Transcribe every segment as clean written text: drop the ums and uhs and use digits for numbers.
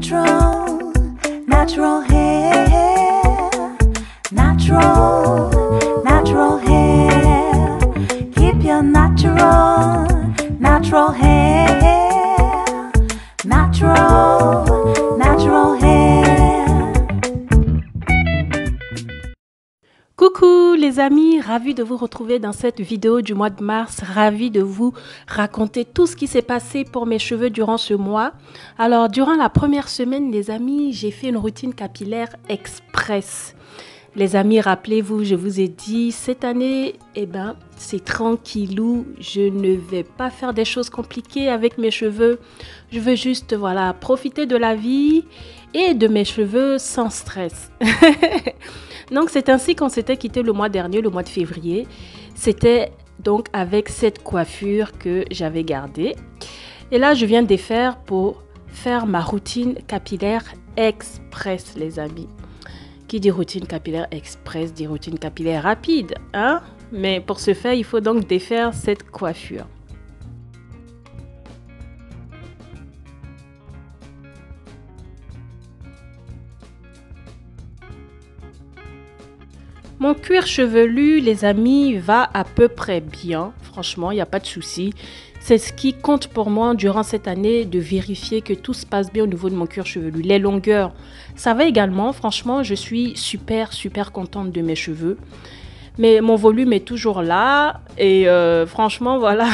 natural, natural hair, natural, natural hair. Keep your natural, natural hair, natural, natural hair. Coucou les amis, ravi de vous retrouver dans cette vidéo du mois de mars, ravi de vous raconter tout ce qui s'est passé pour mes cheveux durant ce mois. Alors durant la première semaine les amis, j'ai fait une routine capillaire express. Les amis, rappelez-vous, je vous ai dit, cette année, c'est tranquillou, je ne vais pas faire des choses compliquées avec mes cheveux. Je veux juste, voilà, profiter de la vie et de mes cheveux sans stress. Donc, c'est ainsi qu'on s'était quitté le mois dernier, le mois de février. C'était donc avec cette coiffure que j'avais gardée. Et là, je viens de défaire pour faire ma routine capillaire express, les amis. Qui dit routine capillaire express, dit routine capillaire rapide, hein? Mais pour ce faire, il faut donc défaire cette coiffure. Mon cuir chevelu, les amis, va à peu près bien. Franchement, il n'y a pas de souci. C'est ce qui compte pour moi durant cette année, de vérifier que tout se passe bien au niveau de mon cuir chevelu. Les longueurs, ça va également. Franchement, je suis super contente de mes cheveux. Mais mon volume est toujours là. Et franchement, voilà.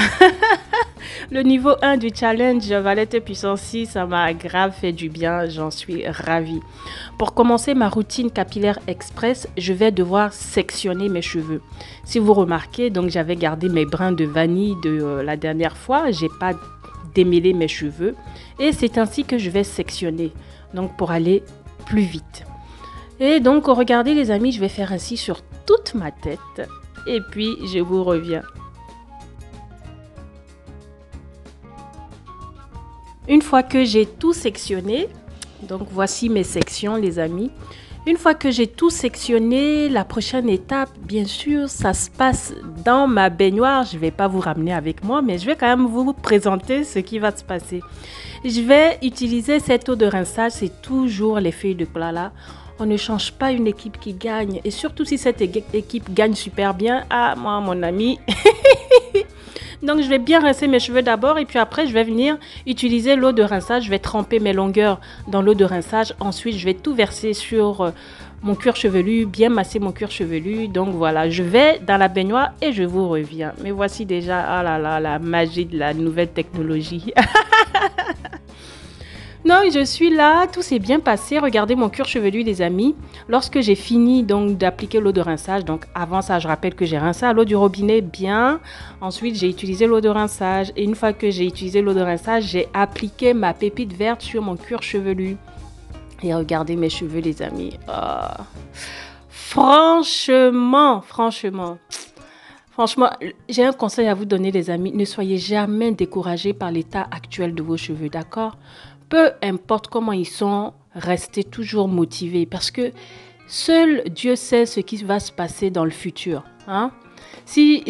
Le niveau 1 du challenge Valette puissance 6, ça m'a grave fait du bien. J'en suis ravie. Pour commencer ma routine capillaire express, je vais devoir sectionner mes cheveux. Si vous remarquez, donc j'avais gardé mes brins de vanille de la dernière fois. J'ai pas démêlé mes cheveux. Et c'est ainsi que je vais sectionner. Donc pour aller plus vite. Et donc regardez les amis, je vais faire ainsi sur toute ma tête. Et puis je vous reviens. Une fois que j'ai tout sectionné, donc voici mes sections les amis. Une fois que j'ai tout sectionné, la prochaine étape, bien sûr, ça se passe dans ma baignoire. Je ne vais pas vous ramener avec moi, mais je vais quand même vous présenter ce qui va se passer. Je vais utiliser cette eau de rinçage, c'est toujours les feuilles de Klala. On ne change pas une équipe qui gagne. Et surtout si cette équipe gagne super bien, ah moi mon ami... Donc, je vais bien rincer mes cheveux d'abord et puis après, je vais venir utiliser l'eau de rinçage. Je vais tremper mes longueurs dans l'eau de rinçage. Ensuite, je vais tout verser sur mon cuir chevelu, bien masser mon cuir chevelu. Donc, voilà, je vais dans la baignoire et je vous reviens. Mais voici déjà, ah là là, la magie de la nouvelle technologie. Non, je suis là, tout s'est bien passé. Regardez mon cuir chevelu, les amis. Lorsque j'ai fini donc d'appliquer l'eau de rinçage, donc avant ça, je rappelle que j'ai rincé à l'eau du robinet bien. Ensuite, j'ai utilisé l'eau de rinçage. Et une fois que j'ai utilisé l'eau de rinçage, j'ai appliqué ma pépite verte sur mon cuir chevelu. Et regardez mes cheveux, les amis. Oh. Franchement, j'ai un conseil à vous donner, les amis. Ne soyez jamais découragés par l'état actuel de vos cheveux, d'accord? Peu importe comment ils sont, restez toujours motivés parce que seul Dieu sait ce qui va se passer dans le futur. Hein? Si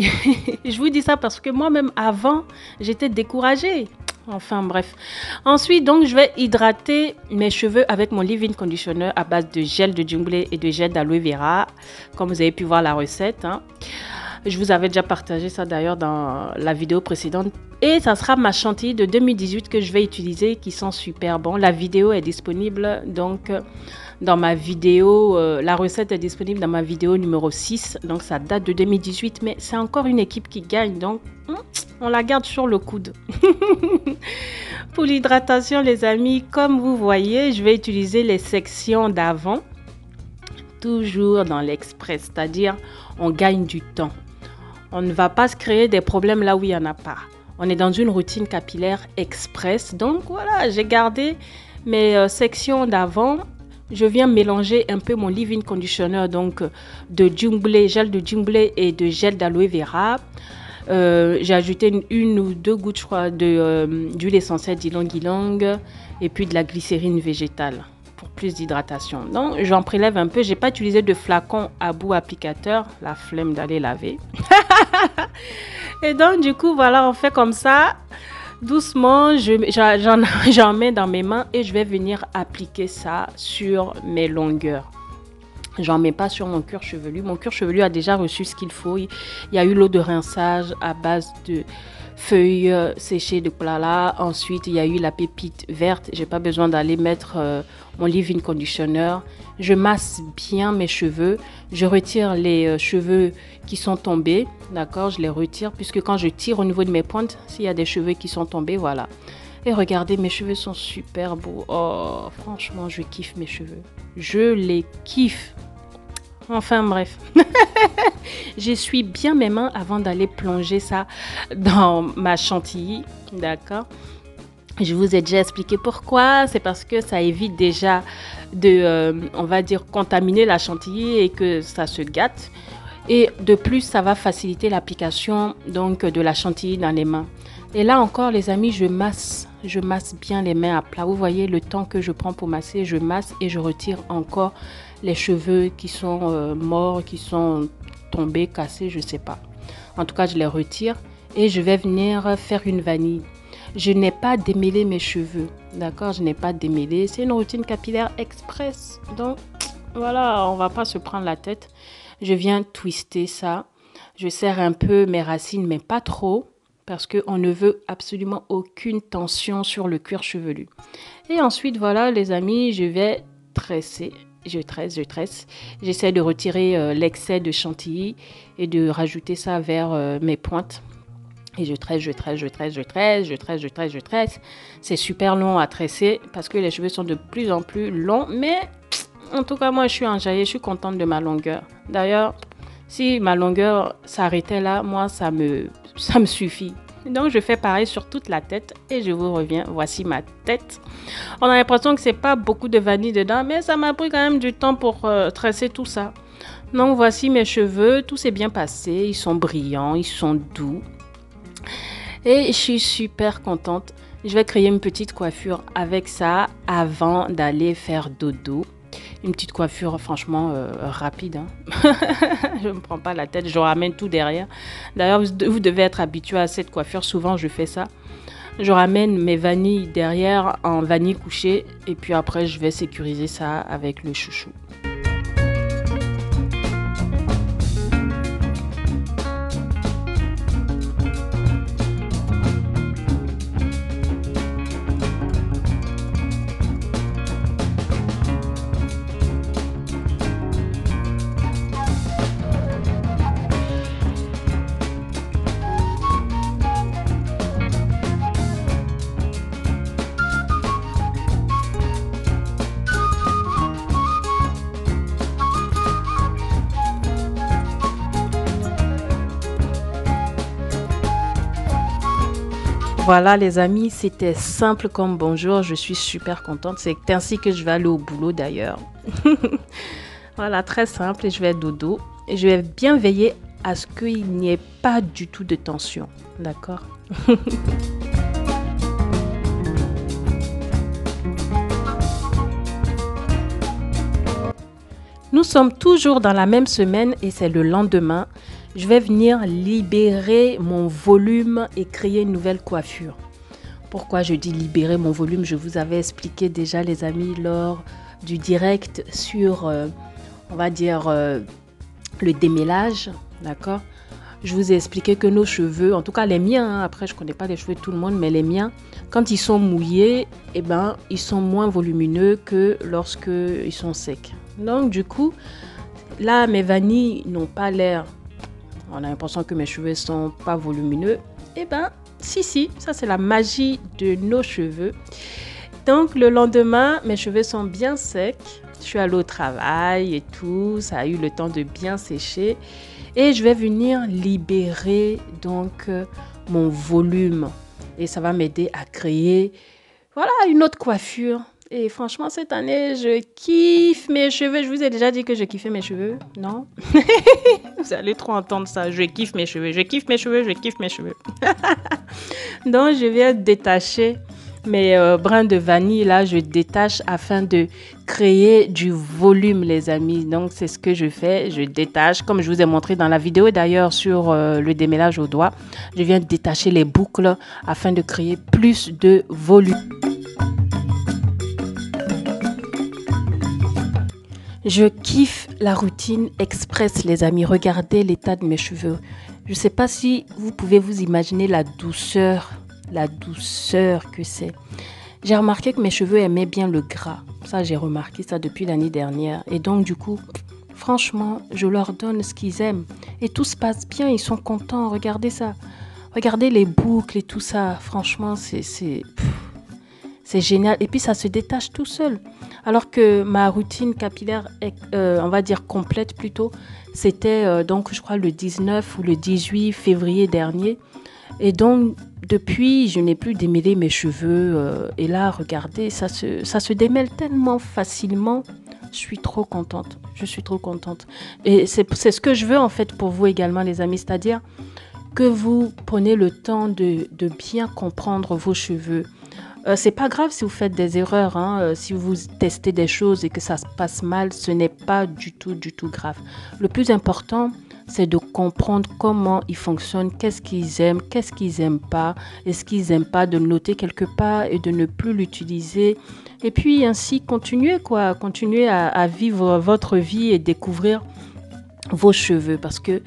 je vous dis ça parce que moi-même avant, j'étais découragée. Enfin bref. Ensuite, donc, je vais hydrater mes cheveux avec mon leave-in conditioner à base de gel de Jungle et de gel d'aloe vera. Comme vous avez pu voir la recette. Hein. Je vous avais déjà partagé ça d'ailleurs dans la vidéo précédente. Et ça sera ma chantilly de 2018 que je vais utiliser qui sont super bons. La vidéo est disponible donc dans ma vidéo. La recette est disponible dans ma vidéo numéro 6. Donc ça date de 2018 mais c'est encore une équipe qui gagne. Donc on la garde sur le coude. Pour l'hydratation les amis, comme vous voyez, je vais utiliser les sections d'avant. Toujours dans l'express, c'est-à-dire on gagne du temps. On ne va pas se créer des problèmes là où il n'y en a pas. On est dans une routine capillaire express. Donc voilà, j'ai gardé mes sections d'avant. Je viens mélanger un peu mon leave-in conditioner donc de Jungle, gel de Jungle et de gel d'aloe vera. J'ai ajouté une ou deux gouttes, je crois, d'huile essentielle d'ylang-ylang et puis de la glycérine végétale. Pour plus d'hydratation. Donc, j'en prélève un peu. J'ai pas utilisé de flacon à bout applicateur. La flemme d'aller laver. Et donc, du coup, voilà, on fait comme ça. Doucement, j'en mets dans mes mains et je vais venir appliquer ça sur mes longueurs. J'en mets pas sur mon cuir chevelu. Mon cuir chevelu a déjà reçu ce qu'il faut. Il y a eu l'eau de rinçage à base de feuilles séchées de koala. Ensuite, il y a eu la pépite verte. J'ai pas besoin d'aller mettre mon leave-in conditioner. Je masse bien mes cheveux. Je retire les cheveux qui sont tombés. D'accord, je les retire puisque quand je tire au niveau de mes pointes, s'il y a des cheveux qui sont tombés, voilà. Et regardez, mes cheveux sont super beaux. Oh, franchement, je kiffe mes cheveux. Je les kiffe. Enfin bref, j'essuie bien mes mains avant d'aller plonger ça dans ma chantilly, d'accord? Je vous ai déjà expliqué pourquoi. C'est parce que ça évite déjà de, on va dire, contaminer la chantilly et que ça se gâte. Et de plus, ça va faciliter l'application donc de la chantilly dans les mains. Et là encore, les amis, je masse bien les mains à plat. Vous voyez le temps que je prends pour masser, je masse et je retire encore les cheveux qui sont morts, qui sont tombés, cassés, je ne sais pas. En tout cas, je les retire et je vais venir faire une vanille. Je n'ai pas démêlé mes cheveux, d'accord? Je n'ai pas démêlé. C'est une routine capillaire express. Donc, voilà, on ne va pas se prendre la tête. Je viens twister ça. Je serre un peu mes racines, mais pas trop, parce qu'on ne veut absolument aucune tension sur le cuir chevelu. Et ensuite, voilà, les amis, je vais tresser. Je tresse. J'essaie de retirer l'excès de chantilly et de rajouter ça vers mes pointes. Et je tresse. C'est super long à tresser parce que les cheveux sont de plus en plus longs. Mais en tout cas, moi, je suis enjaillée. Je suis contente de ma longueur. D'ailleurs, si ma longueur s'arrêtait là, moi, ça me suffit. Donc, je fais pareil sur toute la tête et je vous reviens. Voici ma tête. On a l'impression que c'est pas beaucoup de vanille dedans, mais ça m'a pris quand même du temps pour tresser tout ça. Donc, voici mes cheveux. Tout s'est bien passé. Ils sont brillants, ils sont doux. Et je suis super contente. Je vais créer une petite coiffure avec ça avant d'aller faire dodo. Une petite coiffure franchement rapide. Hein. Je ne me prends pas la tête, je ramène tout derrière. D'ailleurs, vous devez être habitué à cette coiffure. Souvent, je fais ça. Je ramène mes vanilles derrière en vanille couchée. Et puis après, je vais sécuriser ça avec le chouchou. Voilà les amis, c'était simple comme bonjour, je suis super contente. C'est ainsi que je vais aller au boulot d'ailleurs. Voilà, très simple et je vais dodo. Et je vais bien veiller à ce qu'il n'y ait pas du tout de tension, d'accord? Nous sommes toujours dans la même semaine et c'est le lendemain. Je vais venir libérer mon volume et créer une nouvelle coiffure. Pourquoi je dis libérer mon volume? Je vous avais expliqué déjà les amis lors du direct sur, on va dire, le démêlage, d'accord? Je vous ai expliqué que nos cheveux, en tout cas les miens, hein, après je ne connais pas les cheveux de tout le monde, mais les miens, quand ils sont mouillés, eh ben, ils sont moins volumineux que lorsqu'ils sont secs. Donc du coup, là mes vanilles n'ont pas l'air, on a l'impression que mes cheveux sont pas volumineux. Eh ben, si, ça c'est la magie de nos cheveux. Donc le lendemain, mes cheveux sont bien secs. Je suis allée au travail et tout, ça a eu le temps de bien sécher. Et je vais venir libérer donc mon volume. Et ça va m'aider à créer, voilà, une autre coiffure. Et franchement, cette année, je kiffe mes cheveux. Je vous ai déjà dit que je kiffais mes cheveux, non? Vous allez trop entendre ça. Je kiffe mes cheveux, je kiffe mes cheveux, je kiffe mes cheveux. Donc, je viens détacher mes brins de vanille, là, je détache afin de créer du volume, les amis. Donc, c'est ce que je fais. Je détache, comme je vous ai montré dans la vidéo d'ailleurs sur le démêlage au doigt. Je viens détacher les boucles afin de créer plus de volume. Je kiffe la routine express, les amis. Regardez l'état de mes cheveux. Je ne sais pas si vous pouvez vous imaginer la douceur que c'est. J'ai remarqué que mes cheveux aimaient bien le gras. Ça, j'ai remarqué ça depuis l'année dernière. Et donc, du coup, franchement, je leur donne ce qu'ils aiment. Et tout se passe bien, ils sont contents. Regardez ça. Regardez les boucles et tout ça. Franchement, c'est génial. Et puis, ça se détache tout seul. Alors que ma routine capillaire, on va dire complète plutôt, c'était donc, je crois, le 19 ou le 18 février dernier. Et donc, depuis, je n'ai plus démêlé mes cheveux. Et là, regardez, ça se démêle tellement facilement. Je suis trop contente. Je suis trop contente. Et c'est ce que je veux, en fait, pour vous également, les amis. C'est-à-dire que vous prenez le temps de bien comprendre vos cheveux. C'est pas grave si vous faites des erreurs, hein. Si vous testez des choses et que ça se passe mal, ce n'est pas du tout grave. Le plus important, c'est de comprendre comment ils fonctionnent, qu'est-ce qu'ils aiment pas, et ce qu'ils aiment pas, de le noter quelque part et de ne plus l'utiliser. Et puis ainsi, continuez à vivre votre vie et découvrir vos cheveux parce que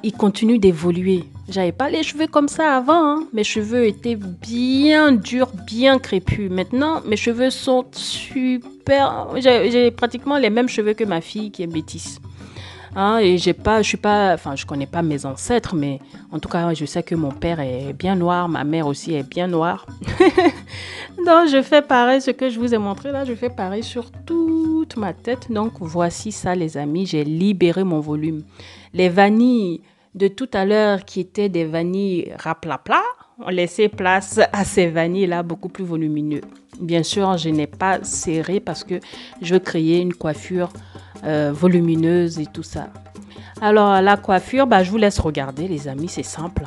ils continuent d'évoluer. J'avais pas les cheveux comme ça avant, hein. Mes cheveux étaient bien durs, bien crépus. Maintenant, mes cheveux sont super... J'ai pratiquement les mêmes cheveux que ma fille qui est métisse. Hein, et je connais pas mes ancêtres, mais en tout cas, je sais que mon père est bien noir, ma mère aussi est bien noire. Donc, je fais pareil, ce que je vous ai montré là, je fais pareil sur toute ma tête. Donc, voici ça, les amis, j'ai libéré mon volume. Les vanilles de tout à l'heure, qui étaient des vanilles raplapla, ont laissé place à ces vanilles-là, beaucoup plus volumineux. Bien sûr, je n'ai pas serré parce que je veux créer une coiffure volumineuse et tout ça. Alors, la coiffure, je vous laisse regarder, les amis, c'est simple.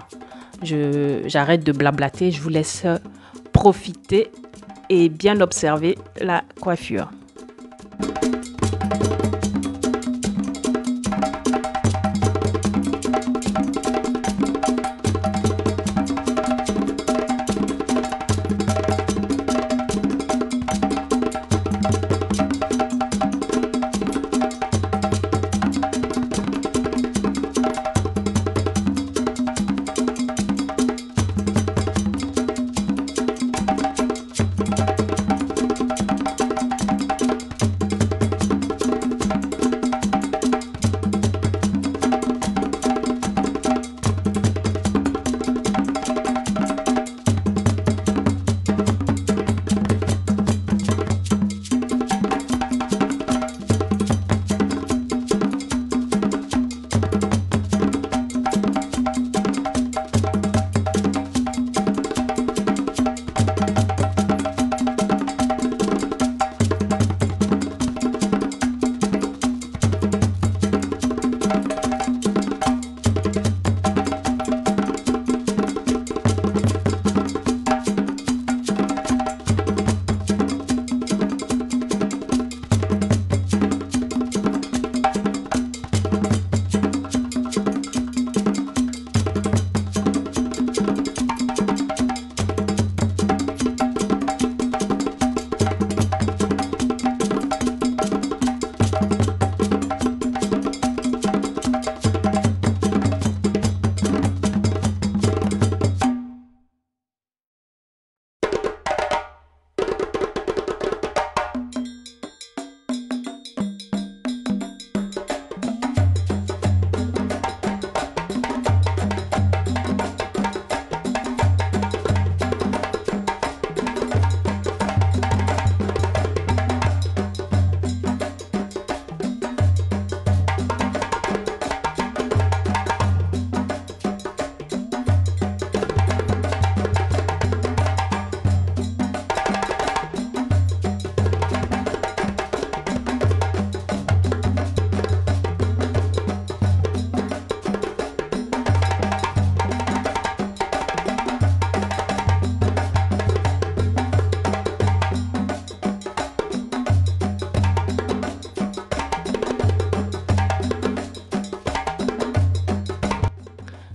J'arrête de blablater, je vous laisse profiter et bien observer la coiffure.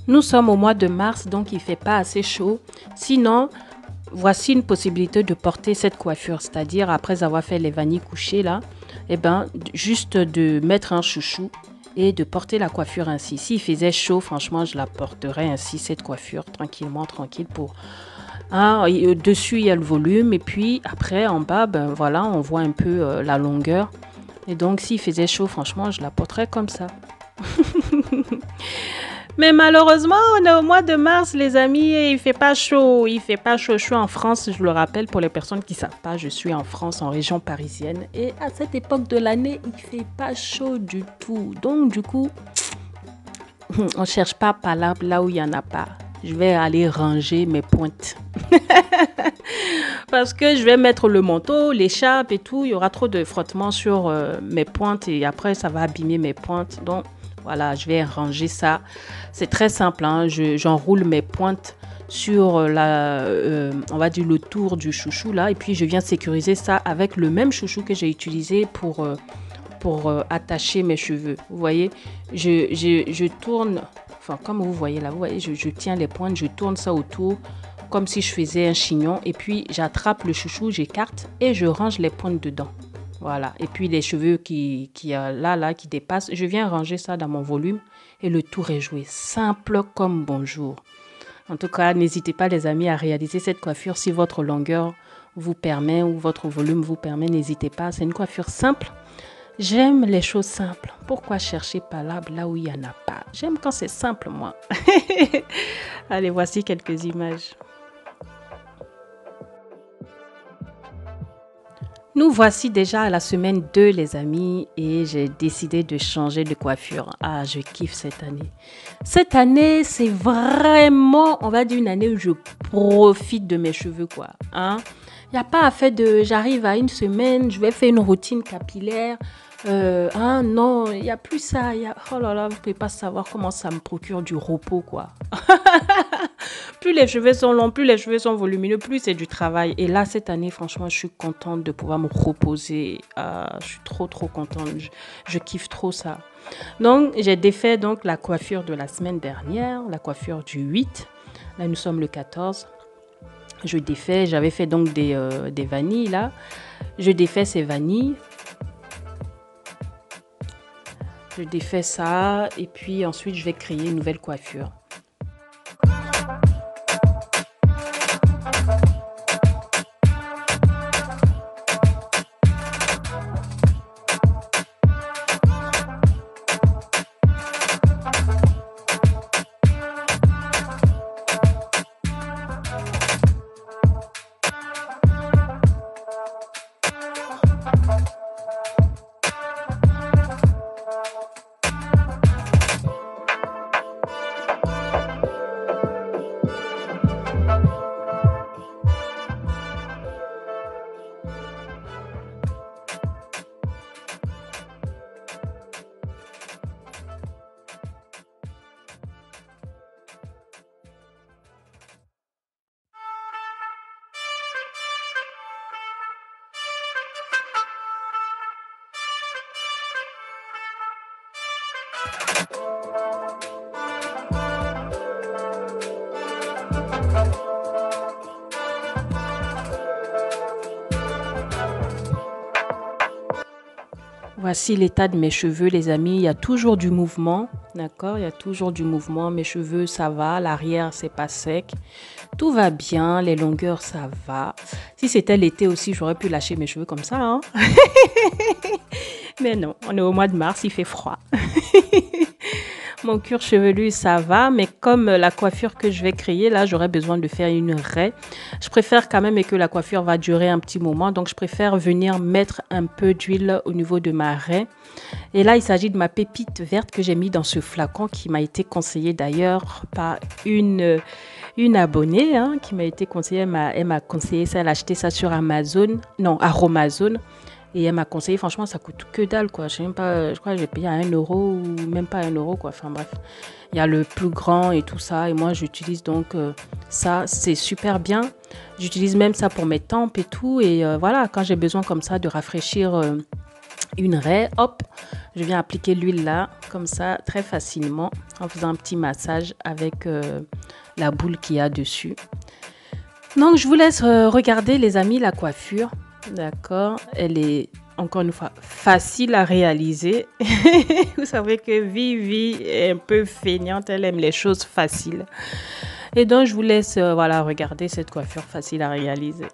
Nous sommes au mois de mars, donc il ne fait pas assez chaud. Sinon, voici une possibilité de porter cette coiffure, c'est-à-dire après avoir fait les vanilles couchées là, eh ben, juste de mettre un chouchou et de porter la coiffure ainsi. S'il faisait chaud, franchement, je la porterais ainsi, cette coiffure, tranquillement, tranquille pour... Ah, dessus, il y a le volume et puis après, en bas, ben voilà, on voit un peu la longueur. Et donc, s'il faisait chaud, franchement, je la porterais comme ça. Mais malheureusement, on est au mois de mars, les amis, et il fait pas chaud. Il fait pas chaud. Je suis en France, je le rappelle pour les personnes qui ne savent pas, je suis en France, en région parisienne. Et à cette époque de l'année, il fait pas chaud du tout. Donc, du coup, on cherche pas palabre là où il y en a pas. Je vais aller ranger mes pointes. Parce que je vais mettre le manteau, l'écharpe et tout. Il y aura trop de frottement sur mes pointes et après, ça va abîmer mes pointes. Donc, voilà, je vais ranger ça. C'est très simple, hein. J'enroule mes pointes sur on va dire le tour du chouchou là. Et puis, je viens sécuriser ça avec le même chouchou que j'ai utilisé pour attacher mes cheveux. Vous voyez, je tourne, enfin, comme vous voyez là, vous voyez, je tiens les pointes, je tourne ça autour comme si je faisais un chignon. Et puis, j'attrape le chouchou, j'écarte et je range les pointes dedans. Voilà. Et puis, les cheveux qui dépassent, je viens ranger ça dans mon volume et le tour est joué. Simple comme bonjour. En tout cas, n'hésitez pas, les amis, à réaliser cette coiffure si votre longueur vous permet ou votre volume vous permet. N'hésitez pas. C'est une coiffure simple. J'aime les choses simples. Pourquoi chercher palabre là où il n'y en a pas? J'aime quand c'est simple, moi. Allez, voici quelques images. Nous voici déjà à la semaine 2, les amis, et j'ai décidé de changer de coiffure. Ah, je kiffe cette année. Cette année, c'est vraiment, on va dire, une année où je profite de mes cheveux, quoi. Hein? Il n'y a pas à faire de... J'arrive à une semaine, je vais faire une routine capillaire. Non, il n'y a plus ça. Oh là là, vous ne pouvez pas savoir comment ça me procure du repos, quoi. Plus les cheveux sont longs, plus les cheveux sont volumineux, plus c'est du travail. Et là, cette année, franchement, je suis contente de pouvoir me reposer. Je suis trop contente. Je kiffe trop ça. Donc, j'ai défait donc, la coiffure de la semaine dernière, la coiffure du 8. Là, nous sommes le 14. Je défais, j'avais fait donc des vanilles, là. Je défais ces vanilles. Je défais ça et puis ensuite, je vais créer une nouvelle coiffure. Voici l'état de mes cheveux, les amis. Il y a toujours du mouvement, d'accord? Il y a toujours du mouvement. Mes cheveux, ça va. L'arrière, c'est pas sec. Tout va bien. Les longueurs, ça va. Si c'était l'été aussi, j'aurais pu lâcher mes cheveux comme ça, hein? Mais non, on est au mois de mars, il fait froid. Mon cuir chevelu, ça va, mais comme la coiffure que je vais créer, là, j'aurais besoin de faire une raie. Je préfère quand même que la coiffure va durer un petit moment, donc je préfère venir mettre un peu d'huile au niveau de ma raie. Et là, il s'agit de ma pépite verte que j'ai mis dans ce flacon qui m'a été conseillé d'ailleurs par une abonnée qui m'a été conseillée. Elle m'a conseillé ça, elle a acheté ça sur Amazon, non, Aromazone. Et elle m'a conseillé, franchement, ça coûte que dalle, quoi. Je sais même pas, je crois que j'ai payé à 1 euro ou même pas 1 euro, quoi. Enfin, bref. Il y a le plus grand et tout ça. Et moi, j'utilise donc ça. C'est super bien. J'utilise même ça pour mes tempes et tout. Et voilà, quand j'ai besoin comme ça de rafraîchir une raie, hop, Je viens appliquer l'huile là, comme ça, très facilement, en faisant un petit massage avec la boule qu'il y a dessus. Donc, je vous laisse regarder, les amis, la coiffure. D'accord? Elle est, encore une fois, facile à réaliser. Vous savez que Vivi est un peu feignante, elle aime les choses faciles. Et donc, je vous laisse voilà, regarder cette coiffure facile à réaliser.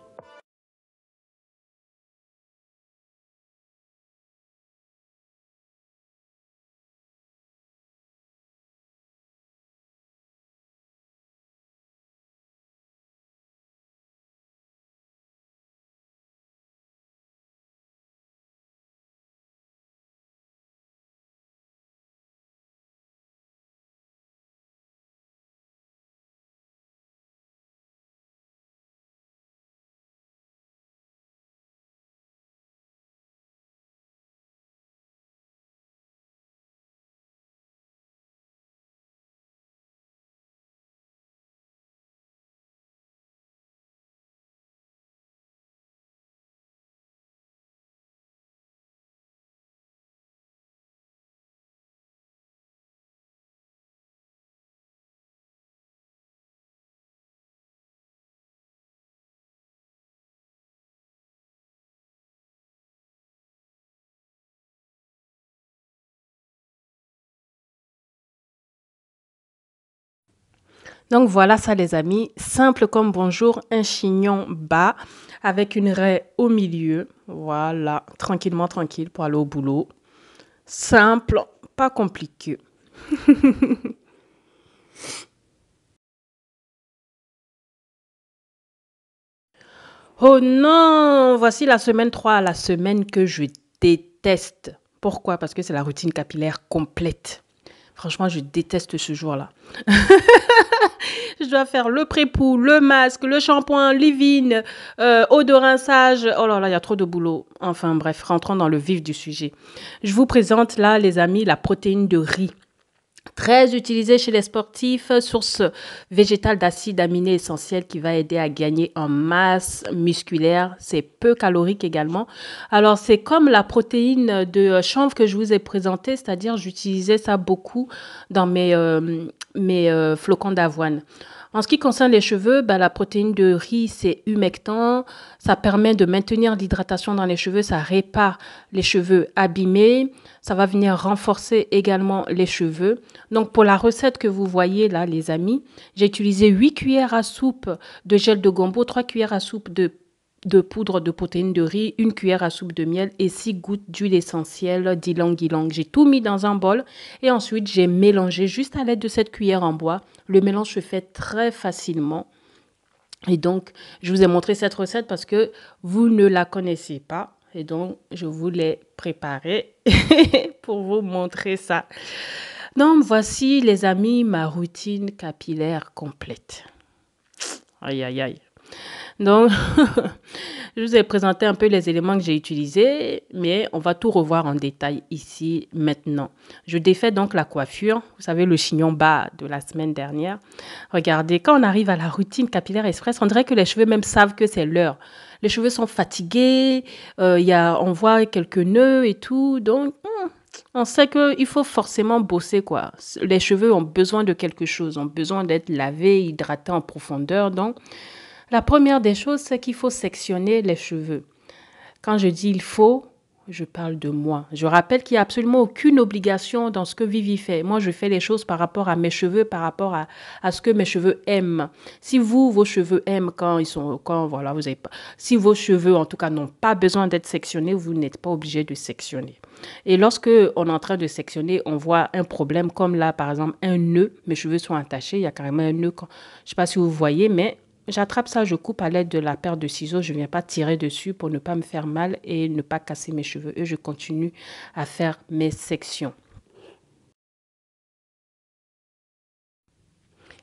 Donc voilà ça les amis, simple comme bonjour, un chignon bas avec une raie au milieu. Voilà, tranquillement tranquille pour aller au boulot. Simple, pas compliqué. Oh non, voici la semaine 3, la semaine que je déteste. Pourquoi? Parce que c'est la routine capillaire complète. Franchement, je déteste ce jour-là. Je dois faire le pré-pou, le masque, le shampoing, leave-in, eau de rinçage. Oh là là, il y a trop de boulot. Enfin bref, rentrons dans le vif du sujet. Je vous présente là, les amis, la protéine de riz. Très utilisée chez les sportifs, source végétale d'acide aminé essentiel qui va aider à gagner en masse musculaire. C'est peu calorique également. Alors, c'est comme la protéine de chanvre que je vous ai présentée, c'est-à-dire j'utilisais ça beaucoup dans mes flocons d'avoine. En ce qui concerne les cheveux, bah, la protéine de riz, c'est humectant. Ça permet de maintenir l'hydratation dans les cheveux. Ça répare les cheveux abîmés. Ça va venir renforcer également les cheveux. Donc, pour la recette que vous voyez là, les amis, j'ai utilisé 8 cuillères à soupe de gel de gombo, 3 cuillères à soupe de poudre de protéines de riz, 1 cuillère à soupe de miel et 6 gouttes d'huile essentielle d'ylang-ylang. J'ai tout mis dans un bol et ensuite j'ai mélangé juste à l'aide de cette cuillère en bois. Le mélange se fait très facilement. Et donc, je vous ai montré cette recette parce que vous ne la connaissez pas. Et donc, je vous l'ai préparée pour vous montrer ça. Donc, voici, les amis, ma routine capillaire complète. Aïe, aïe, aïe. Donc, je vous ai présenté un peu les éléments que j'ai utilisés, mais on va tout revoir en détail ici maintenant. Je défais donc la coiffure, vous savez, le chignon bas de la semaine dernière. Regardez, quand on arrive à la routine capillaire express, on dirait que les cheveux même savent que c'est l'heure. Les cheveux sont fatigués, on voit quelques nœuds et tout, donc on sait qu'il faut forcément bosser, quoi. Les cheveux ont besoin de quelque chose, ont besoin d'être lavés, hydratés en profondeur, donc la première des choses, c'est qu'il faut sectionner les cheveux. Quand je dis il faut, je parle de moi. Je rappelle qu'il n'y a absolument aucune obligation dans ce que Vivi fait. Moi, je fais les choses par rapport à mes cheveux, par rapport à ce que mes cheveux aiment. Si vous, vos cheveux aiment voilà, vous avez pas, si vos cheveux, en tout cas, n'ont pas besoin d'être sectionnés, vous n'êtes pas obligé de sectionner. Et lorsque on est en train de sectionner, on voit un problème comme là, par exemple, un nœud. Mes cheveux sont attachés, il y a carrément un nœud. Je ne sais pas si vous voyez, mais j'attrape ça, je coupe à l'aide de la paire de ciseaux. Je ne viens pas tirer dessus pour ne pas me faire mal et ne pas casser mes cheveux. Et je continue à faire mes sections.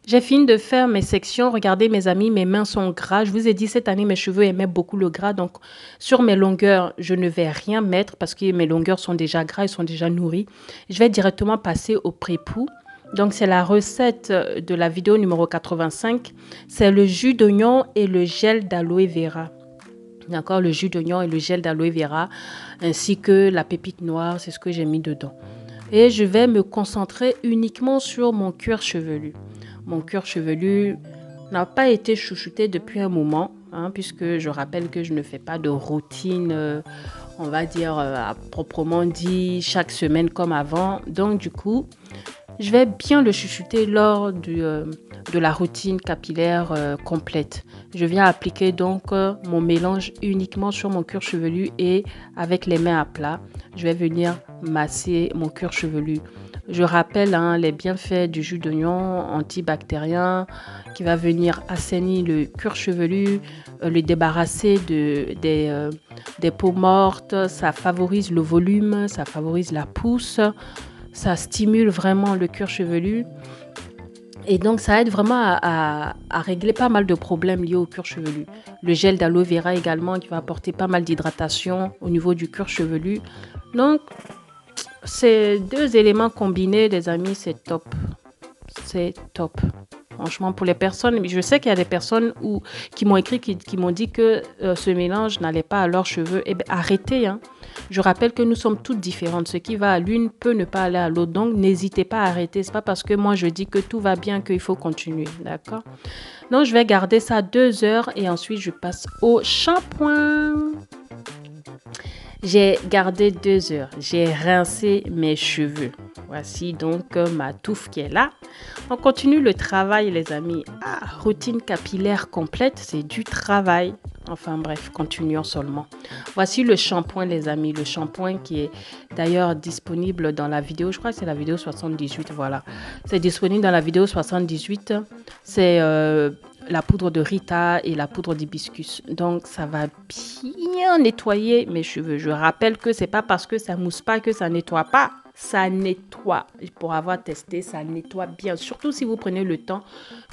J'ai fini de faire mes sections. Regardez mes amis, mes mains sont gras. Je vous ai dit, cette année, mes cheveux aimaient beaucoup le gras. Donc, sur mes longueurs, je ne vais rien mettre parce que mes longueurs sont déjà gras, ils sont déjà nourris. Je vais directement passer au pré-pou. Donc, c'est la recette de la vidéo numéro 85. C'est le jus d'oignon et le gel d'aloe vera. D'accord, le jus d'oignon et le gel d'aloe vera, ainsi que la pépite noire, c'est ce que j'ai mis dedans. Et je vais me concentrer uniquement sur mon cuir chevelu. Mon cuir chevelu n'a pas été chouchouté depuis un moment, puisque je rappelle que je ne fais pas de routine, on va dire à proprement dit, chaque semaine comme avant. Donc du coup, je vais bien le chouchouter lors de la routine capillaire complète. Je viens appliquer donc mon mélange uniquement sur mon cuir chevelu et avec les mains à plat, je vais venir masser mon cuir chevelu. Je rappelle les bienfaits du jus d'oignon antibactérien qui va venir assainir le cuir chevelu, le débarrasser des peaux mortes. Ça favorise le volume, ça favorise la pousse, ça stimule vraiment le cuir chevelu. Et donc, ça aide vraiment à régler pas mal de problèmes liés au cuir chevelu. Le gel d'aloe vera également qui va apporter pas mal d'hydratation au niveau du cuir chevelu. Donc, ces deux éléments combinés, les amis, c'est top. C'est top. Franchement, pour les personnes, je sais qu'il y a des personnes qui m'ont écrit, qui m'ont dit que ce mélange n'allait pas à leurs cheveux. Eh bien, arrêtez. Je rappelle que nous sommes toutes différentes. Ce qui va à l'une peut ne pas aller à l'autre. Donc, n'hésitez pas à arrêter. Ce n'est pas parce que moi, je dis que tout va bien qu'il faut continuer. D'accord? Donc, je vais garder ça 2 heures et ensuite, je passe au shampoing. J'ai gardé 2 heures. J'ai rincé mes cheveux. Voici donc ma touffe qui est là. On continue le travail, les amis. Routine capillaire complète, c'est du travail. Enfin bref, continuons seulement. Voici le shampoing, les amis. Le shampoing qui est d'ailleurs disponible dans la vidéo. Je crois que c'est la vidéo 78. Voilà. C'est disponible dans la vidéo 78. C'est la poudre de Rita et la poudre d'hibiscus. Donc, ça va bien nettoyer mes cheveux. Je rappelle que c'est pas parce que ça mousse pas que ça nettoie pas. Ça nettoie. Pour avoir testé, ça nettoie bien. Surtout si vous prenez le temps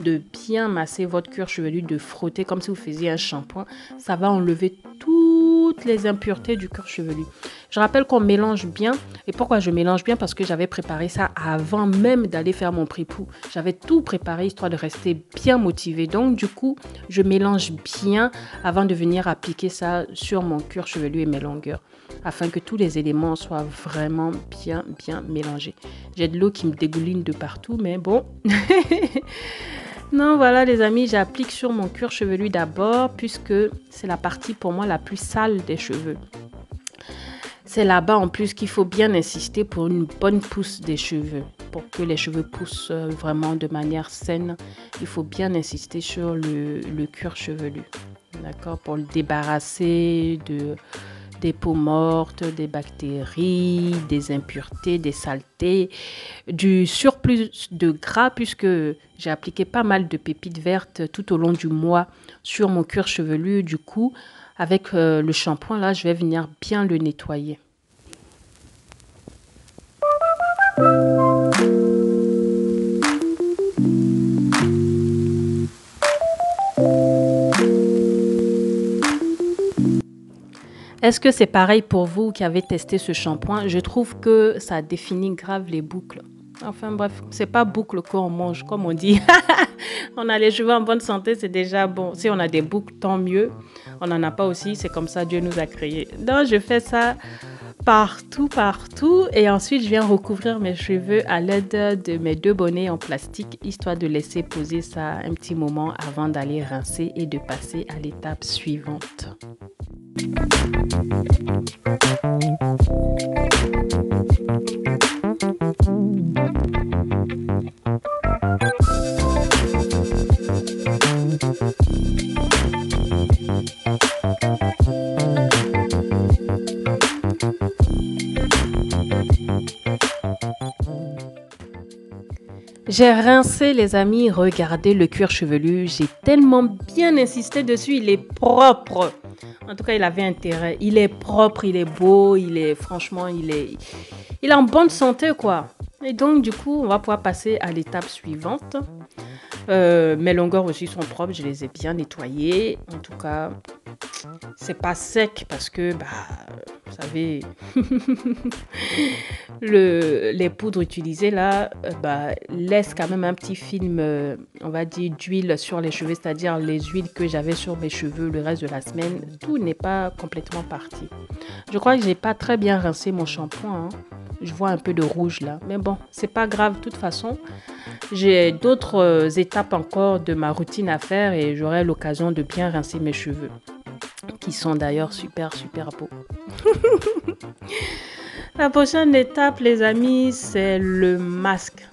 de bien masser votre cuir chevelu, de frotter comme si vous faisiez un shampoing. Ça va enlever toutes les impuretés du cuir chevelu. Je rappelle qu'on mélange bien. Et pourquoi je mélange bien? Parce que j'avais préparé ça avant même d'aller faire mon pré-pou. J'avais tout préparé histoire de rester bien motivée. Donc, du coup, je mélange bien avant de venir appliquer ça sur mon cuir chevelu et mes longueurs, afin que tous les éléments soient vraiment bien mélangés. J'ai de l'eau qui me dégouline de partout, mais bon. Non, voilà les amis, j'applique sur mon cuir chevelu d'abord, puisque c'est la partie pour moi la plus sale des cheveux. C'est là-bas en plus qu'il faut bien insister pour une bonne pousse des cheveux. Pour que les cheveux poussent vraiment de manière saine, il faut bien insister sur le cuir chevelu. D'accord? Pour le débarrasser des peaux mortes, des bactéries, des impuretés, des saletés, du surplus de gras, puisque j'ai appliqué pas mal de pépites vertes tout au long du mois sur mon cuir chevelu. Du coup, avec le shampoing, là, je vais venir bien le nettoyer. Est-ce que c'est pareil pour vous qui avez testé ce shampoing? Je trouve que ça définit grave les boucles. Enfin bref, c'est pas boucle qu'on mange, comme on dit. On a les cheveux en bonne santé, c'est déjà bon. Si on a des boucles, tant mieux. On n'en a pas aussi, c'est comme ça Dieu nous a créés. Donc je fais ça partout. Et ensuite, je viens recouvrir mes cheveux à l'aide de mes 2 bonnets en plastique, histoire de laisser poser ça un petit moment avant d'aller rincer et de passer à l'étape suivante. J'ai rincé les amis, regardez le cuir chevelu, j'ai tellement bien insisté dessus, il est propre. En tout cas, il avait intérêt. Il est propre, il est beau, il est en bonne santé quoi. Et donc du coup, on va pouvoir passer à l'étape suivante. Mes longueurs aussi sont propres, je les ai bien nettoyées. En tout cas, c'est pas sec parce que, vous savez, les poudres utilisées là, laissent quand même un petit film, on va dire, d'huile sur les cheveux, c'est-à-dire les huiles que j'avais sur mes cheveux le reste de la semaine. Tout n'est pas complètement parti. Je crois que j'ai pas très bien rincé mon shampoing, hein. Je vois un peu de rouge là, mais bon, c'est pas grave. De toute façon, j'ai d'autres étapes encore de ma routine à faire et j'aurai l'occasion de bien rincer mes cheveux, qui sont d'ailleurs super beaux. La prochaine étape, les amis, c'est le masque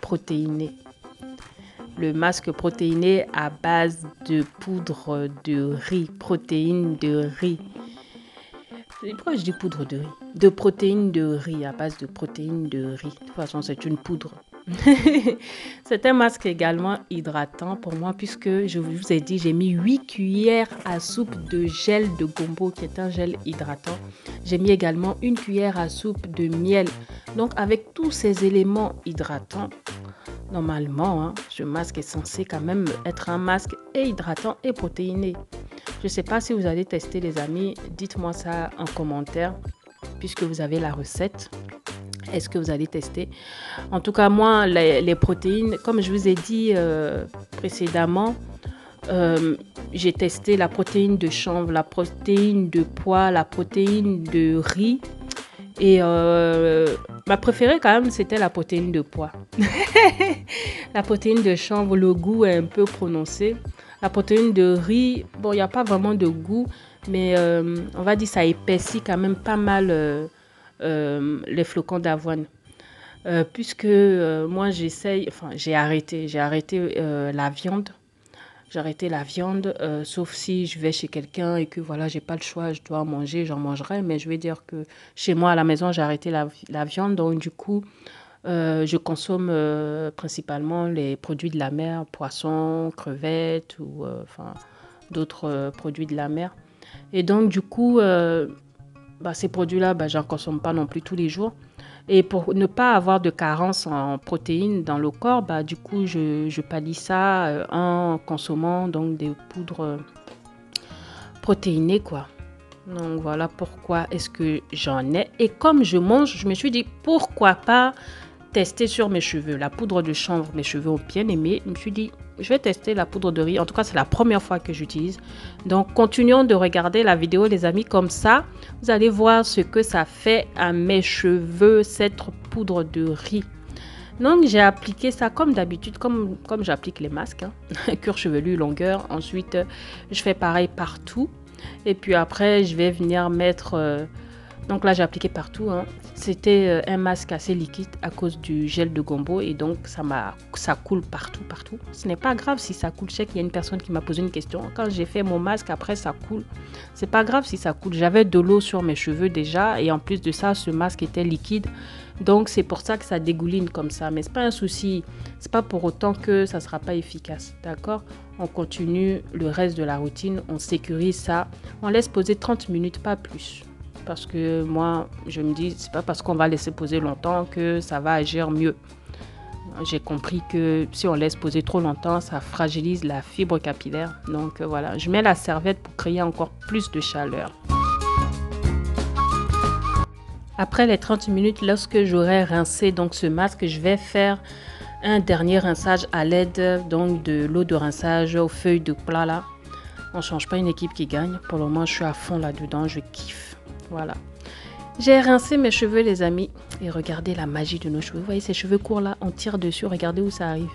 protéiné. Le masque protéiné à base de poudre de riz, protéines de riz. Pourquoi je dis poudre de riz? De protéines de riz, à base de protéines de riz. De toute façon, c'est une poudre. C'est un masque également hydratant pour moi puisque je vous ai dit, j'ai mis 8 cuillères à soupe de gel de gombo qui est un gel hydratant. J'ai mis également 1 cuillère à soupe de miel. Donc avec tous ces éléments hydratants, normalement, ce masque est censé quand même être un masque et hydratant et protéiné. Je ne sais pas si vous allez tester les amis, dites-moi ça en commentaire puisque vous avez la recette. Est-ce que vous allez tester? En tout cas, moi, les protéines, comme je vous ai dit précédemment, j'ai testé la protéine de chanvre, la protéine de pois, la protéine de riz. Et ma préférée quand même, c'était la protéine de pois. La protéine de chanvre, le goût est un peu prononcé. La protéine de riz, bon, il n'y a pas vraiment de goût, mais on va dire ça épaissit quand même pas mal les flocons d'avoine. Puisque moi, j'ai arrêté la viande. J'ai arrêté la viande, sauf si je vais chez quelqu'un et que voilà, j'ai pas le choix, je dois manger, j'en mangerai. Mais je vais dire que chez moi, à la maison, j'ai arrêté la viande. Donc, du coup, je consomme principalement les produits de la mer, poissons, crevettes ou d'autres produits de la mer. Et donc, du coup, ces produits-là, j'en consomme pas non plus tous les jours. Et pour ne pas avoir de carence en protéines dans le corps, du coup, je pallie ça en consommant donc des poudres protéinées, quoi. Donc, voilà pourquoi est-ce que j'en ai. Et comme je mange, je me suis dit, pourquoi pas tester sur mes cheveux. La poudre de chanvre, mes cheveux ont bien aimé. Je me suis dit, je vais tester la poudre de riz. En tout cas, c'est la première fois que j'utilise. Donc, continuons de regarder la vidéo, les amis. Comme ça, vous allez voir ce que ça fait à mes cheveux, cette poudre de riz. Donc, j'ai appliqué ça comme d'habitude, comme j'applique les masques. Cuir chevelu, longueur. Ensuite, je fais pareil partout. Et puis après, je vais venir mettre... donc là, j'ai appliqué partout. C'était un masque assez liquide à cause du gel de gombo. Et donc, ça coule partout. Ce n'est pas grave si ça coule. Je sais qu'il y a une personne qui m'a posé une question. Quand j'ai fait mon masque, après, ça coule. C'est pas grave si ça coule. J'avais de l'eau sur mes cheveux déjà. Et en plus de ça, ce masque était liquide. Donc, c'est pour ça que ça dégouline comme ça. Mais ce n'est pas un souci. Ce n'est pas pour autant que ça ne sera pas efficace. D'accord? On continue le reste de la routine. On sécurise ça. On laisse poser 30 minutes, pas plus. Parce que moi, je me dis, c'est pas parce qu'on va laisser poser longtemps que ça va agir mieux. J'ai compris que si on laisse poser trop longtemps, ça fragilise la fibre capillaire. Donc voilà, je mets la serviette pour créer encore plus de chaleur. Après les 30 minutes, lorsque j'aurai rincé donc ce masque, je vais faire un dernier rinçage à l'aide donc de l'eau de rinçage aux feuilles de plat là. On ne change pas une équipe qui gagne. Pour le moment, je suis à fond là-dedans, je kiffe. Voilà. J'ai rincé mes cheveux, les amis. Et regardez la magie de nos cheveux. Vous voyez ces cheveux courts là, on tire dessus. Regardez où ça arrive.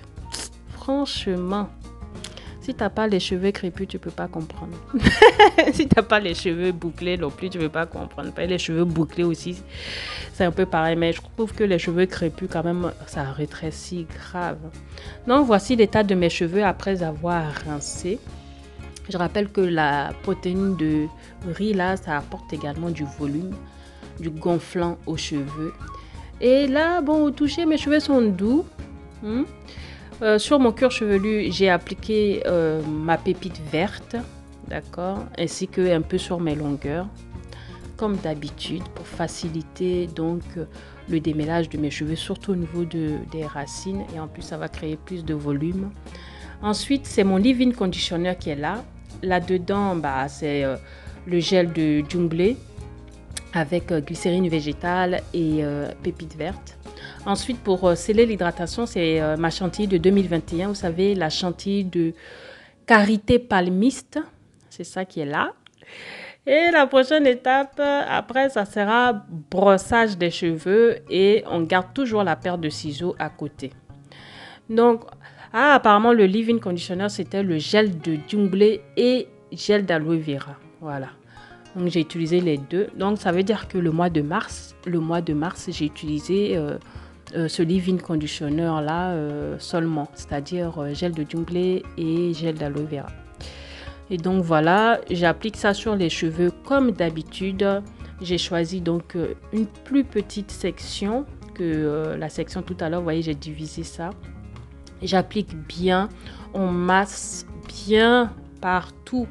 Franchement, si tu n'as pas les cheveux crépus, tu ne peux pas comprendre. Si tu n'as pas les cheveux bouclés non plus, tu ne peux pas comprendre. Les cheveux bouclés aussi, c'est un peu pareil. Mais je trouve que les cheveux crépus, quand même, ça rétrécit grave. Donc, voici l'état de mes cheveux après avoir rincé. Je rappelle que la protéine de riz, là, ça apporte également du volume, du gonflant aux cheveux. Et là, bon, au toucher, mes cheveux sont doux. Sur mon cuir chevelu, j'ai appliqué ma pépite verte, d'accord, ainsi que un peu sur mes longueurs, comme d'habitude, pour faciliter donc le démêlage de mes cheveux, surtout au niveau des racines. Et en plus, ça va créer plus de volume. Ensuite, c'est mon leave-in conditioner qui est là. là-dedans, bah, c'est le gel de Jungle avec glycérine végétale et pépites vertes. Ensuite, pour sceller l'hydratation, c'est ma chantilly de 2021. Vous savez, la chantilly de Karité palmiste. C'est ça qui est là. Et la prochaine étape, après, ça sera brossage des cheveux et on garde toujours la paire de ciseaux à côté. Donc, apparemment, le leave-in conditioner, c'était le gel de Jungle et gel d'aloe vera. Voilà. Donc, j'ai utilisé les deux. Donc, ça veut dire que le mois de mars, j'ai utilisé ce leave-in conditioner-là seulement. C'est-à-dire gel de Jungle et gel d'aloe vera. Et donc voilà, j'applique ça sur les cheveux comme d'habitude. J'ai choisi donc une plus petite section que la section tout à l'heure. Vous voyez, j'ai divisé ça. J'applique bien, on masse bien partout.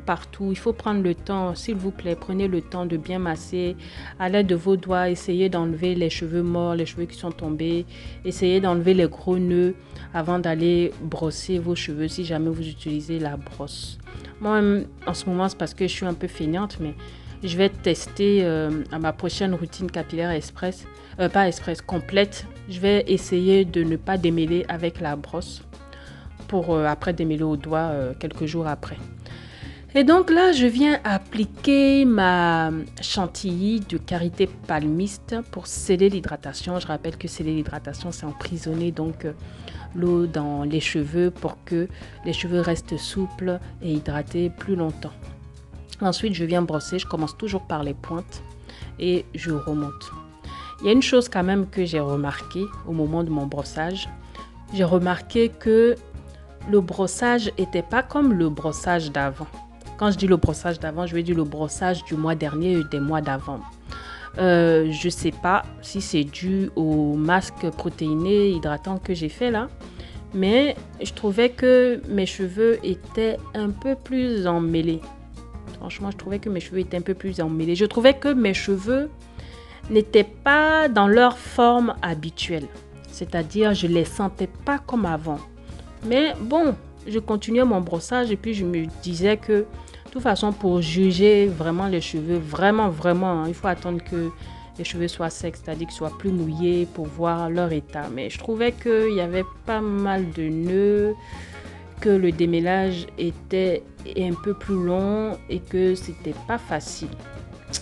Il faut prendre le temps, s'il vous plaît, prenez le temps de bien masser. À l'aide de vos doigts, essayez d'enlever les cheveux morts, les cheveux qui sont tombés. Essayez d'enlever les gros nœuds avant d'aller brosser vos cheveux si jamais vous utilisez la brosse. Moi, en ce moment, c'est parce que je suis un peu feignante, mais je vais tester à ma prochaine routine capillaire complète. Je vais essayer de ne pas démêler avec la brosse pour après démêler au doigt quelques jours après. Et donc là, je viens appliquer ma chantilly de Karité palmiste pour sceller l'hydratation. Je rappelle que sceller l'hydratation, c'est emprisonner donc l'eau dans les cheveux pour que les cheveux restent souples et hydratés plus longtemps. Ensuite, je viens brosser. Je commence toujours par les pointes et je remonte. Il y a une chose quand même que j'ai remarqué au moment de mon brossage. J'ai remarqué que le brossage n'était pas comme le brossage d'avant. Quand je dis le brossage d'avant, je veux dire le brossage du mois dernier et des mois d'avant. Je ne sais pas si c'est dû au masque protéiné hydratant que j'ai fait là. Mais je trouvais que mes cheveux étaient un peu plus emmêlés. Franchement, je trouvais que mes cheveux étaient un peu plus emmêlés. Je trouvais que mes cheveux n'étaient pas dans leur forme habituelle. C'est-à-dire, je ne les sentais pas comme avant. Mais bon, je continuais mon brossage et puis je me disais que de toute façon, pour juger vraiment les cheveux, vraiment, hein, il faut attendre que les cheveux soient secs, c'est-à-dire qu'ils soient plus mouillés pour voir leur état. Mais je trouvais qu'il y avait pas mal de nœuds, que le démêlage était un peu plus long et que c'était pas facile.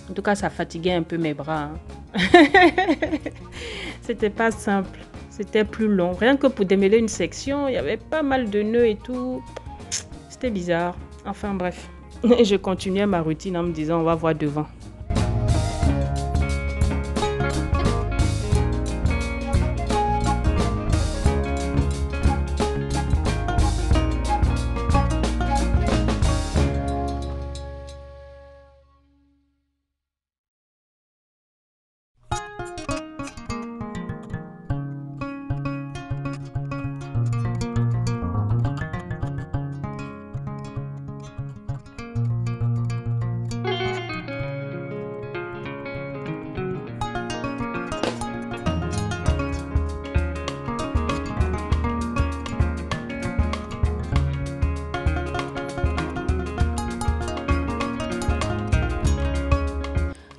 En tout cas, ça fatiguait un peu mes bras. Hein. C'était pas simple. C'était plus long. Rien que pour démêler une section, il y avait pas mal de nœuds et tout. C'était bizarre. Enfin bref. Je continuais ma routine en me disant on va voir devant.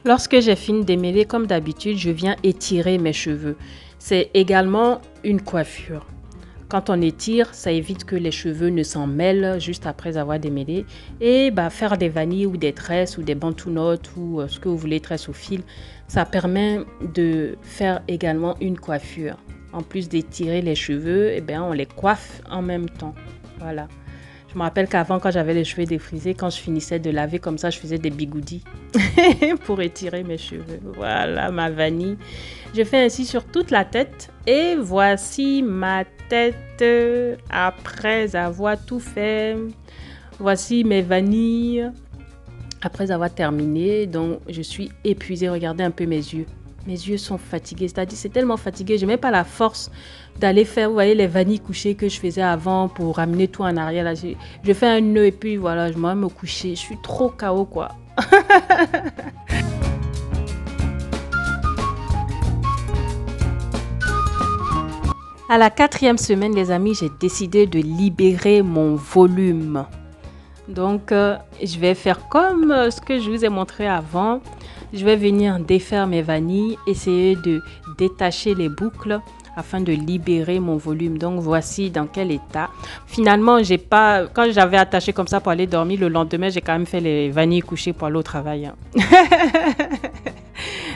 Lorsque j'ai fini de démêler, comme d'habitude, je viens étirer mes cheveux. C'est également une coiffure. Quand on étire, ça évite que les cheveux ne s'en mêlent juste après avoir démêlé. Et faire des vanilles ou des tresses ou des bantounotes ou ce que vous voulez, tresses au fil, ça permet de faire également une coiffure. En plus d'étirer les cheveux, on les coiffe en même temps. Voilà. Je me rappelle qu'avant, quand j'avais les cheveux défrisés, quand je finissais de laver comme ça, je faisais des bigoudis pour étirer mes cheveux. Voilà ma vanille. Je fais ainsi sur toute la tête. Et voici ma tête après avoir tout fait. Voici mes vanilles après avoir terminé. Donc, je suis épuisée. Regardez un peu mes yeux. Mes yeux sont fatigués. C'est-à-dire, c'est tellement fatigué. Je n'ai même pas la force d'aller faire, vous voyez, les vanilles couchées que je faisais avant pour ramener tout en arrière. Là, je fais un nœud et puis voilà, je m'en vais me coucher. Je suis trop KO, quoi. À la 4e semaine, les amis, j'ai décidé de libérer mon volume. Donc, je vais faire comme ce que je vous ai montré avant. Je vais venir défaire mes vanilles, essayer de détacher les boucles afin de libérer mon volume. Donc, voici dans quel état. Finalement, quand j'avais attaché comme ça pour aller dormir, le lendemain, j'ai quand même fait les vanilles couchées pour aller au travail.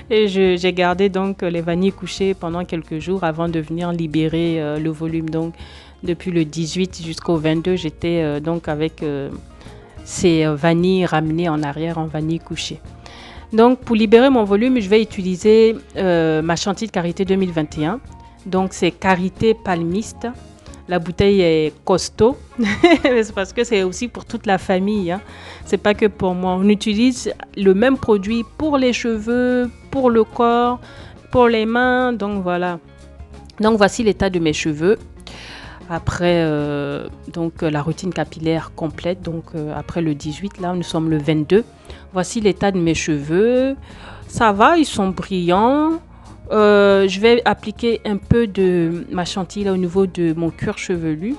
Et j'ai gardé donc les vanilles couchées pendant quelques jours avant de venir libérer le volume. Donc, depuis le 18 jusqu'au 22, j'étais donc avec ces vanilles ramenées en arrière en vanille couchée. Donc, pour libérer mon volume, je vais utiliser ma chantilly de Karité 2021. Donc, c'est Karité palmiste. La bouteille est costaud. C'est parce que c'est aussi pour toute la famille. Hein. C'est pas que pour moi. On utilise le même produit pour les cheveux, pour le corps, pour les mains. Donc, voilà. Donc, voici l'état de mes cheveux. Après la routine capillaire complète, donc après le 18, là nous sommes le 22. Voici l'état de mes cheveux. Ça va, ils sont brillants. Je vais appliquer un peu de ma chantilly là, au niveau de mon cuir chevelu.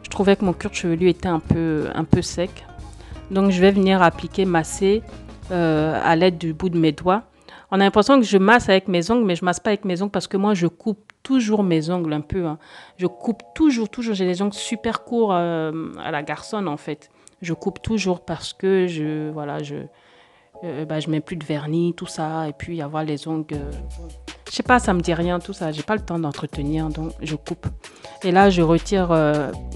Je trouvais que mon cuir chevelu était un peu sec. Donc je vais venir appliquer, masser à l'aide du bout de mes doigts. On a l'impression que je masse avec mes ongles, mais je masse pas avec mes ongles parce que moi, je coupe toujours mes ongles un peu. Hein. Je coupe toujours. J'ai des ongles super courts à la garçonne, en fait. Je coupe toujours parce que je mets plus de vernis, tout ça. Et puis, avoir les ongles... je sais pas, ça me dit rien, tout ça. J'ai pas le temps d'entretenir, donc je coupe. Et là, je retire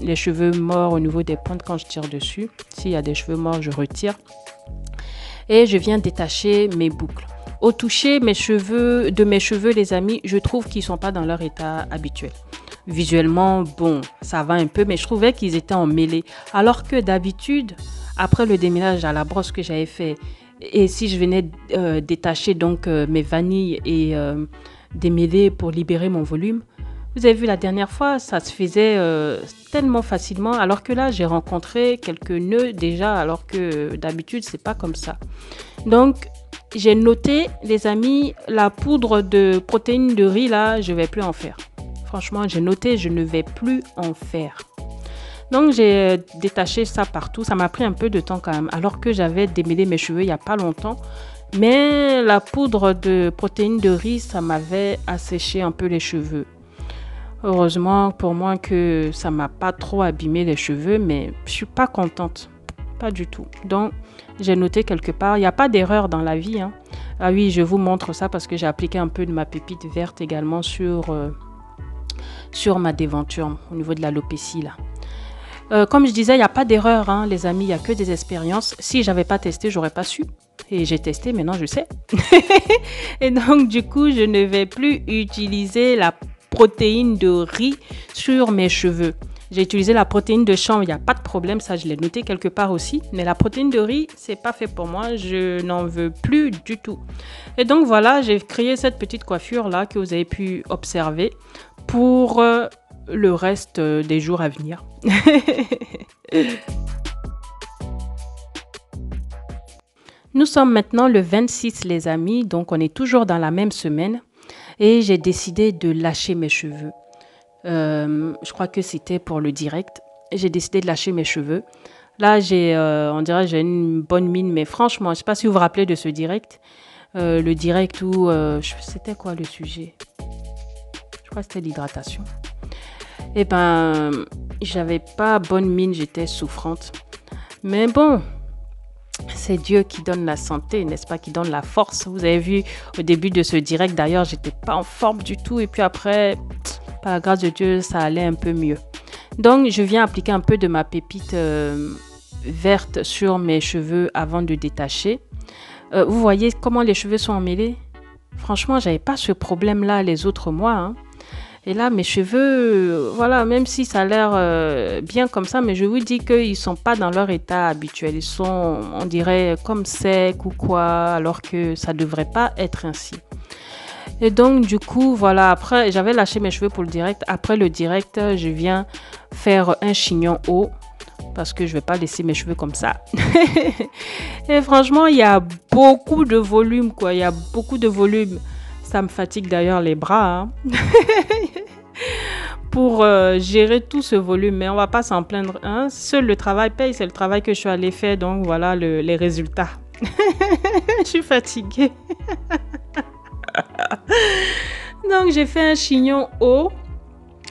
les cheveux morts au niveau des pointes quand je tire dessus. S'il y a des cheveux morts, je retire. Et je viens détacher mes boucles. Au toucher de mes cheveux, les amis, je trouve qu'ils ne sont pas dans leur état habituel. Visuellement, bon, ça va un peu, mais je trouvais qu'ils étaient emmêlés. Alors que d'habitude, après le démêlage à la brosse que j'avais fait, et si je venais détacher donc mes vanilles et démêler pour libérer mon volume, vous avez vu la dernière fois, ça se faisait tellement facilement, alors que là, j'ai rencontré quelques nœuds déjà, alors que d'habitude, c'est pas comme ça. Donc, j'ai noté, les amis, la poudre de protéines de riz, là, je ne vais plus en faire. Franchement, j'ai noté, je ne vais plus en faire. Donc, j'ai détaché ça partout. Ça m'a pris un peu de temps quand même, alors que j'avais démêlé mes cheveux il n'y a pas longtemps. Mais la poudre de protéines de riz, ça m'avait asséché un peu les cheveux. Heureusement pour moi que ça ne m'a pas trop abîmé les cheveux, mais je ne suis pas contente. Pas du tout. Donc, j'ai noté quelque part, il n'y a pas d'erreur dans la vie. Hein. Ah oui, je vous montre ça parce que j'ai appliqué un peu de ma pépite verte également sur ma déventure au niveau de l'alopécie là. Comme je disais, il n'y a pas d'erreur, hein, les amis, il n'y a que des expériences. Si je n'avais pas testé, je n'aurais pas su. Et j'ai testé, maintenant je sais. Et donc, du coup, je ne vais plus utiliser la protéine de riz sur mes cheveux. J'ai utilisé la protéine de chanvre, il n'y a pas de problème, ça je l'ai noté quelque part aussi. Mais la protéine de riz, c'est pas fait pour moi, je n'en veux plus du tout. Et donc voilà, j'ai créé cette petite coiffure là que vous avez pu observer pour le reste des jours à venir. Nous sommes maintenant le 26 les amis, donc on est toujours dans la même semaine. Et j'ai décidé de lâcher mes cheveux. Je crois que c'était pour le direct. J'ai décidé de lâcher mes cheveux. Là, on dirait j'ai une bonne mine, mais franchement, je ne sais pas si vous vous rappelez de ce direct. Le direct où... c'était quoi le sujet? Je crois que c'était l'hydratation. Eh ben, j'avais pas bonne mine, j'étais souffrante. Mais bon, c'est Dieu qui donne la santé, n'est-ce pas, qui donne la force. Vous avez vu au début de ce direct, d'ailleurs, j'étais pas en forme du tout. Et puis après... par la grâce de Dieu, ça allait un peu mieux. Donc, je viens appliquer un peu de ma pépite verte sur mes cheveux avant de détacher. Vous voyez comment les cheveux sont emmêlés? Franchement, j'avais pas ce problème-là les autres mois. Hein. Et là, mes cheveux, voilà, même si ça a l'air bien comme ça, mais je vous dis qu'ils ne sont pas dans leur état habituel. Ils sont, on dirait, comme secs ou quoi, alors que ça ne devrait pas être ainsi. Et donc, du coup, voilà, après, j'avais lâché mes cheveux pour le direct. Après le direct, je viens faire un chignon haut parce que je ne vais pas laisser mes cheveux comme ça. Et franchement, il y a beaucoup de volume, quoi. Il y a beaucoup de volume. Ça me fatigue d'ailleurs les bras. Hein. pour gérer tout ce volume, mais on va pas s'en plaindre. Hein. Seul le travail paye, c'est le travail que je suis allée faire, donc voilà les résultats. Je suis fatiguée. Donc j'ai fait un chignon haut.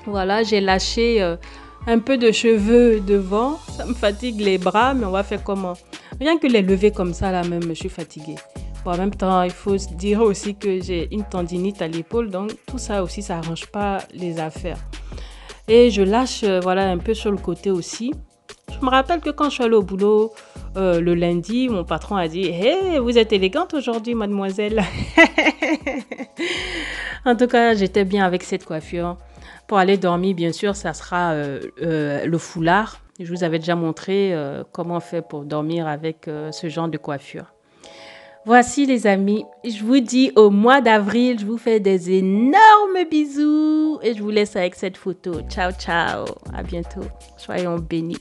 Voilà, j'ai lâché un peu de cheveux devant. Ça me fatigue les bras, mais on va faire comment? Rien que les lever comme ça là même, je suis fatiguée. Bon, en même temps, il faut se dire aussi que j'ai une tendinite à l'épaule, donc tout ça aussi, ça arrange pas les affaires. Et je lâche voilà un peu sur le côté aussi. Je me rappelle que quand je suis allée au boulot le lundi, mon patron a dit « Hey, vous êtes élégante aujourd'hui, mademoiselle !» En tout cas, j'étais bien avec cette coiffure. Pour aller dormir, bien sûr, ça sera le foulard. Je vous avais déjà montré comment on fait pour dormir avec ce genre de coiffure. Voici les amis, je vous dis au mois d'avril, je vous fais des énormes bisous et je vous laisse avec cette photo. Ciao, ciao, à bientôt, soyons bénis.